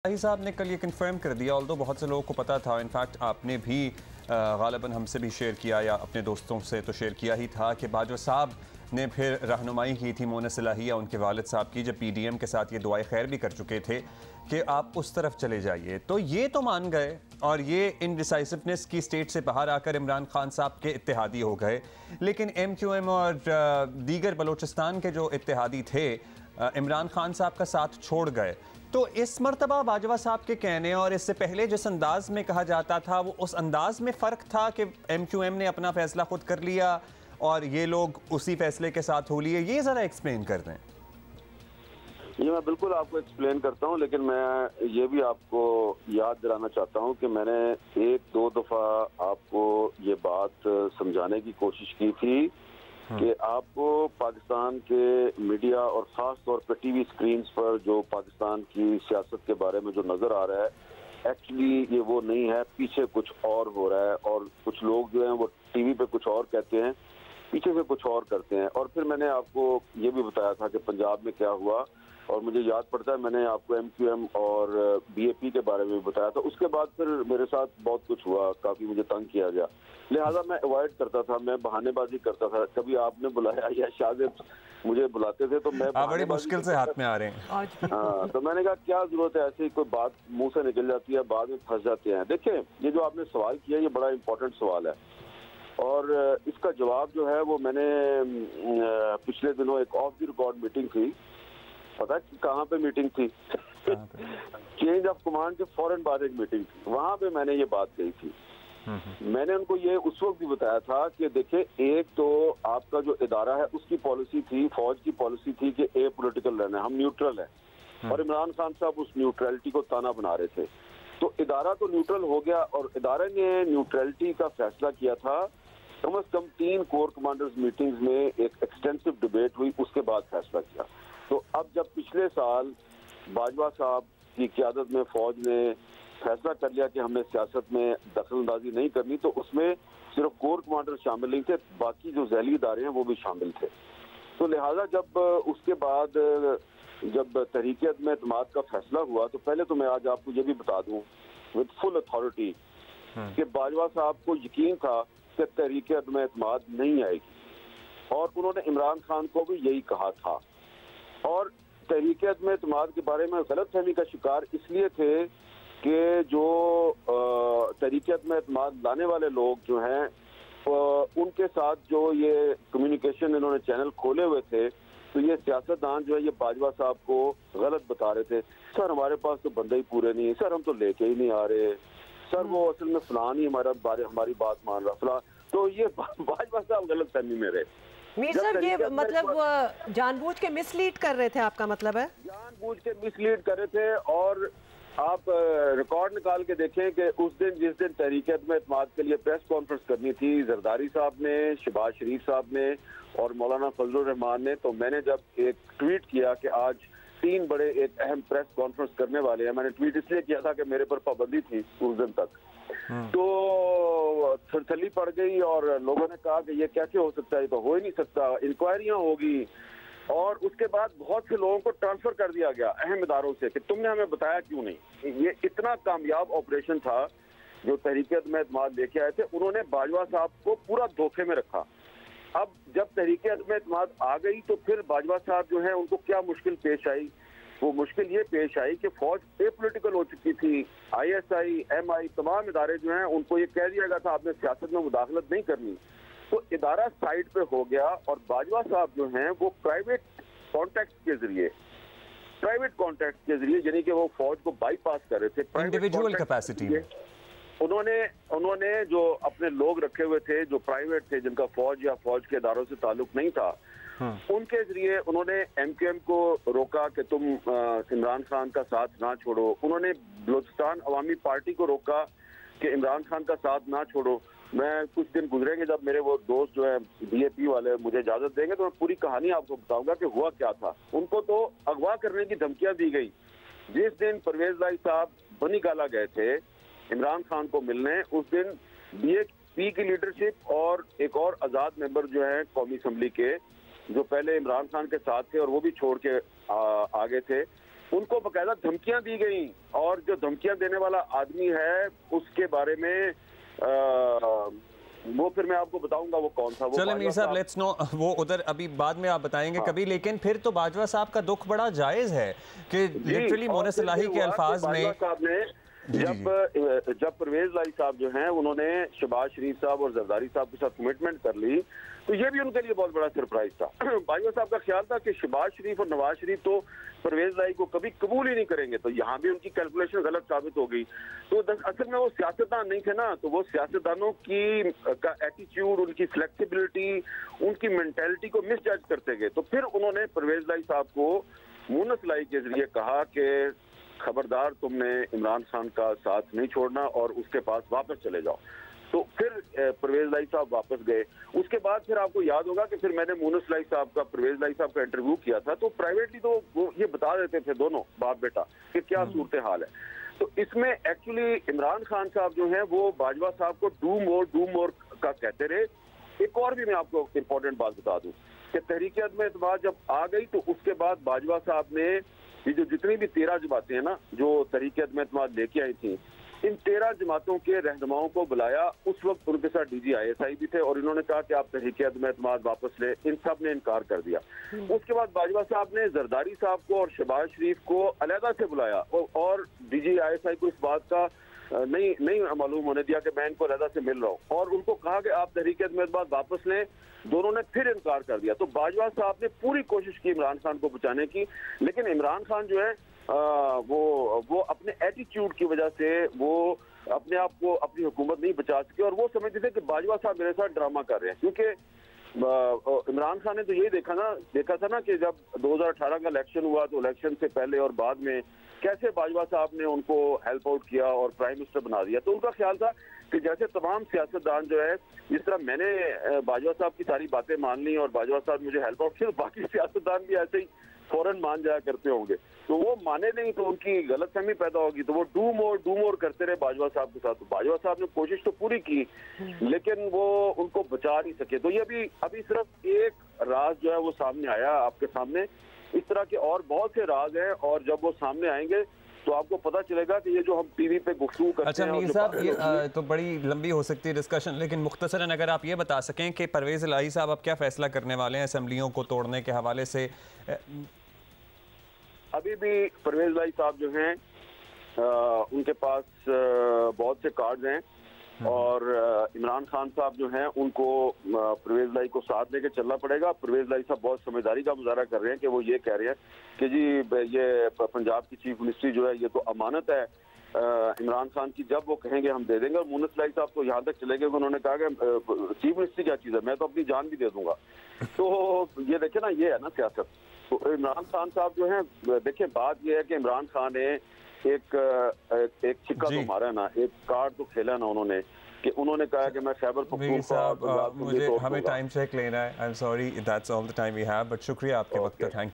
शाही साहब ने कल ये कंफर्म कर दिया, ऑल्दो बहुत से लोगों को पता था, इनफैक्ट आपने भी गालिबन हमसे भी शेयर किया या अपने दोस्तों से तो शेयर किया ही था कि बाजवा साहब ने फिर रहनुमाई की थी मोना सलाहिया उनके वालिद साहब की, जब पीडीएम के साथ ये दुआए खैर भी कर चुके थे कि आप उस तरफ चले जाइए, तो ये तो मान गए और ये इनडिसाइसिवनेस की स्टेट से बाहर आकर इमरान खान साहब के इत्तेहादी हो गए। लेकिन MQM और दीगर बलोचिस्तान के जो इत्तेहादी थे इमरान खान साहब का साथ छोड़ गए। तो इस मरतबा बाजवा साहब के कहने और इससे पहले जिस अंदाज में कहा जाता था वो उस अंदाज में फ़र्क था कि MQM ने अपना फ़ैसला खुद कर लिया और ये लोग उसी फैसले के साथ हो लिए, ये ज़रा एक्सप्लेन कर दें। ये मैं बिल्कुल आपको एक्सप्लेन करता हूँ, लेकिन मैं ये भी आपको याद दिलाना चाहता हूँ कि मैंने एक दो दफ़ा आपको ये बात समझाने की कोशिश की थी कि आपको पाकिस्तान के मीडिया और ख़ास तौर पर टीवी स्क्रीन्स पर जो पाकिस्तान की सियासत के बारे में जो नज़र आ रहा है, एक्चुअली ये वो नहीं है, पीछे कुछ और हो रहा है और कुछ लोग जो हैं वो टीवी पे कुछ और कहते हैं, पीछे से कुछ और करते हैं। और फिर मैंने आपको ये भी बताया था कि पंजाब में क्या हुआ, और मुझे याद पड़ता है मैंने आपको MQM और BAP के बारे में भी बताया था। उसके बाद फिर मेरे साथ बहुत कुछ हुआ, काफ़ी मुझे तंग किया गया, लिहाजा मैं अवॉइड करता था, मैं बहानेबाजी करता था। कभी आपने बुलाया या शायद मुझे बुलाते थे तो मैं बड़ी मुश्किल से हाथ में आ रहे हैं। हाँ, तो मैंने कहा क्या जरूरत है, ऐसी कोई बात मुंह से निकल जाती है, बाद में फंस जाते हैं। देखिए, ये जो आपने सवाल किया ये बड़ा इंपॉर्टेंट सवाल है और इसका जवाब जो है वो मैंने पिछले दिनों एक ऑफ द रिकॉर्ड मीटिंग थी, पता है कहाँ पे मीटिंग थी? चेंज ऑफ कमांड के फौरन बाद एक मीटिंग थी, वहां पे मैंने ये बात कही थी। मैंने उनको ये उस वक्त भी बताया था कि देखिए, एक तो आपका जो इदारा है उसकी पॉलिसी थी, फौज की पॉलिसी थी कि ए पॉलिटिकल रहना है, हम न्यूट्रल है, और इमरान खान साहब उस न्यूट्रलिटी को ताना बना रहे थे। तो इदारा तो न्यूट्रल हो गया और इदारे ने न्यूट्रलिटी का फैसला किया था। कम अज कम 3 कोर कमांडर्स मीटिंग्स में एक एक्सटेंसिव डिबेट हुई, उसके बाद फैसला किया। तो अब जब पिछले साल बाजवा साहब की क़यादत में फौज ने फैसला कर लिया कि हमने सियासत में दखलंदाजी नहीं करनी, तो उसमें सिर्फ कोर कमांडर शामिल नहीं थे, बाकी जो ज़ैली इदारे हैं वो भी शामिल थे। तो लिहाजा जब उसके बाद जब तहरीक में एतमाद का फैसला हुआ, तो पहले तो मैं आज आपको ये भी बता दूं विद फुल अथॉरिटी कि बाजवा साहब को यकीन था कि तहरीक में एतमाद नहीं आएगी और उन्होंने इमरान खान को भी यही कहा था। और तहरीक में एतमाद के बारे में गलतफहमी का शिकार इसलिए थे कि जो तहरीक में एतमाद लाने वाले लोग जो हैं उनके साथ जो ये कम्युनिकेशन इन्होंने चैनल खोले हुए थे, तो ये सियासतदान जो है ये बाजवा साहब को गलत बता रहे थे। सर हमारे पास तो बंदे ही पूरे नहीं है, सर हम तो लेके ही नहीं आ रहे, सर वो असल में फलान ही हमारी बात मान रहा फलान। तो ये बाजवा साहब गलतफहमी में रहे। मीर साहब ये मतलब जानबूझ के मिसलीड कर रहे थे, आपका मतलब है? जानबूझ के मिसलीड कर रहे थे। और आप रिकॉर्ड निकाल के देखें कि उस दिन जिस दिन तहरीक में एतमाद के लिए प्रेस कॉन्फ्रेंस करनी थी, जरदारी साहब ने, शहबाज शरीफ साहब ने और मौलाना फजलुर रहमान ने, तो मैंने जब एक ट्वीट किया कि आज 3 बड़े एक अहम प्रेस कॉन्फ्रेंस करने वाले हैं, मैंने ट्वीट इसलिए किया था कि मेरे पर पाबंदी थी उस दिन तक, तो थरथली पड़ गई और लोगों ने कहा कि ये कैसे हो सकता है, ये तो हो ही नहीं सकता, इंक्वायरियां होगी। और उसके बाद बहुत से लोगों को ट्रांसफर कर दिया गया अहम इदारों से कि तुमने हमें बताया क्यों नहीं। ये इतना कामयाब ऑपरेशन था जो तहरीक में एतमाद लेके आए थे, उन्होंने बाजवा साहब को पूरा धोखे में रखा। अब जब तहरीक में एतमाद आ गई तो फिर बाजवा साहब जो है उनको क्या मुश्किल पेश आई? वो मुश्किल ये पेश आई कि फौज एपॉलिटिकल हो चुकी थी, ISI, MI तमाम इदारे जो हैं उनको ये कह दिया गया था आपने सियासत में मुदाखलत नहीं करनी, तो इदारा साइड पे हो गया और बाजवा साहब जो हैं वो प्राइवेट कॉन्टैक्ट के जरिए यानी कि वो फौज को बाईपास कर रहे थे, इंडिविजुअल कैपेसिटी में उन्होंने जो अपने लोग रखे हुए थे जो प्राइवेट थे, जिनका फौज या फौज के इदारों से ताल्लुक नहीं था, उनके जरिए उन्होंने MQM को रोका कि तुम इमरान खान का साथ ना छोड़ो। उन्होंने बलूचिस्तान अवामी पार्टी को रोका कि इमरान खान का साथ ना छोड़ो। मैं कुछ दिन गुजरेंगे जब मेरे वो दोस्त जो है BAP वाले मुझे इजाजत देंगे तो मैं पूरी कहानी आपको बताऊंगा कि हुआ क्या था। उनको तो अगवा करने की धमकियां दी गई। जिस दिन परवेज लाई साहब बनी गाला गए थे इमरान खान को मिलने, उस दिन BAP की लीडरशिप और एक और आजाद मेंबर जो है कौमी असम्बली के, जो पहले इमरान खान के साथ थे और वो भी छोड़ के आ गए थे, उनको बकायदा धमकियां दी गई, और जो धमकियां देने वाला आदमी है उसके बारे में वो फिर मैं आपको बताऊंगा वो कौन था। वो चलो मीर साहब, लेट्स नो, वो उधर अभी बाद में आप बताएंगे हाँ। कभी। लेकिन फिर तो बाजवा साहब का दुख बड़ा जायज़ है कि लिटरली मोनस इलाही के अल्फाज में जब परवेज लाई साहब जो हैं उन्होंने शहबाज शरीफ साहब और जरदारी साहब के साथ कमिटमेंट कर ली, तो ये भी उनके लिए बहुत बड़ा सरप्राइज था। बाजवा साहब का ख्याल था कि शहबाज शरीफ और नवाज शरीफ तो परवेज लाई को कभी कबूल ही नहीं करेंगे, तो यहाँ भी उनकी कैलकुलेशन गलत साबित हो गई। तो असल में वो सियासतदान नहीं थे ना, तो वो सियासतदानों की का एटीट्यूड, उनकी फ्लेक्सिबिलिटी, उनकी मेंटेलिटी को मिसजज करते गए। तो फिर उन्होंने परवेज लाई साहब को मोनस लाई के जरिए कहा कि खबरदार, तुमने इमरान खान का साथ नहीं छोड़ना और उसके पास वापस चले जाओ। तो फिर परवेज लाई साहब वापस गए। उसके बाद फिर आपको याद होगा कि फिर मैंने मोनस लाई साहब का, परवेज लाई साहब का इंटरव्यू किया था, तो प्राइवेटली तो वो ये बता देते थे दोनों बाप बेटा कि क्या सूरत हाल है। तो इसमें एक्चुअली इमरान खान साहब जो हैं वो बाजवा साहब को डू मोर का कहते रहे। एक और भी मैं आपको इम्पोर्टेंट बात बता दूं कि तहरीक अदम एतमाद जब आ गई तो उसके बाद बाजवा साहब ने ये जो जितनी भी 13 जमातें हैं ना जो तहरीक अदम एतमाद लेके आई थी, इन 13 जमातों के रहनुमाओं को बुलाया। उस वक्त उनके साथ DGISI भी थे और इन्होंने कहा कि आप तहरीक अदम एतमाद वापस ले। इन सब ने इनकार कर दिया। उसके बाद बाजवा साहब ने जरदारी साहब को और शहबाज शरीफ को अलहदा से बुलाया और DGISI को इस बात का नहीं मालूम होने दिया कि मैं इनको अलहदा से मिल रहा हूँ, और उनको कहा कि आप तहरीक अदम एतमाद वापस लें। दोनों ने फिर इनकार कर दिया। तो बाजवा साहब ने पूरी कोशिश की इमरान खान को बचाने की, लेकिन इमरान खान जो है वो अपने एटीट्यूड की वजह से वो अपने आप को, अपनी हुकूमत नहीं बचा सके, और वो समझते थे कि बाजवा साहब मेरे साथ ड्रामा कर रहे हैं। क्योंकि इमरान खान ने तो यही देखा था ना कि जब 2018 का इलेक्शन हुआ तो इलेक्शन से पहले और बाद में कैसे बाजवा साहब ने उनको हेल्प आउट किया और प्राइम मिनिस्टर बना दिया। तो उनका ख्याल था कि जैसे तमाम सियासतदान जो है, जिस तरह मैंने बाजवा साहब की सारी बातें मान ली और बाजवा साहब मुझे हेल्प आउट किया, बाकी सियासतदान भी ऐसे ही फौरन मान जाया करते होंगे। तो वो माने नहीं तो उनकी गलतफहमी पैदा होगी, तो वो डू मोर करते रहे बाजवा साहब के साथ। तो बाजवा साहब ने कोशिश तो पूरी की लेकिन वो उनको बचा नहीं सके। तो ये अभी सिर्फ एक राज जो है वो सामने आया आपके सामने। इस तरह के और बहुत से राज हैं, और जब वो सामने आएंगे तो आपको पता चलेगा कि ये जो हम टीवी पे गुफ्तगू करते हैं। अच्छा मीर साहब, ये तो बड़ी लंबी हो सकती है डिस्कशन, लेकिन मुख्तसरन अगर आप ये बता सकें कि परवेज इलाही साहब अब क्या फैसला करने वाले हैं असेंबलियों को तोड़ने के हवाले से? अभी भी परवेज इलाही साहब जो हैं उनके पास बहुत से कार्ड हैं, और इमरान खान साहब जो हैं उनको परवेज इलाही को साथ लेके चलना पड़ेगा। परवेज इलाही साहब बहुत समझदारी का मुजाहरा कर रहे हैं कि वो ये कह रहे हैं कि जी ये पंजाब की चीफ मिनिस्ट्री जो है ये तो अमानत है इमरान खान की, जब वो कहेंगे हम दे देंगे। और मोनस इलाही साहब तो यहाँ तक चले गए, उन्होंने कहा कि चीफ मिनिस्ट्री क्या चीज़ है, मैं तो अपनी जान भी दे दूंगा। तो ये देखे ना, ये है ना सियासत। तो इमरान खान साहब जो है, देखिए बात ये है कि इमरान खान ने एक छिक्का तो मारा ना, एक कार्ड तो खेला ना उन्होंने, कि उन्होंने कहा कि मैं खैबर पख्तूनख्वा, मुझे हमें टाइम चेक लेना है। I am sorry, that's all the time we have, but शुक्रिया आपके वक्त का। थैंक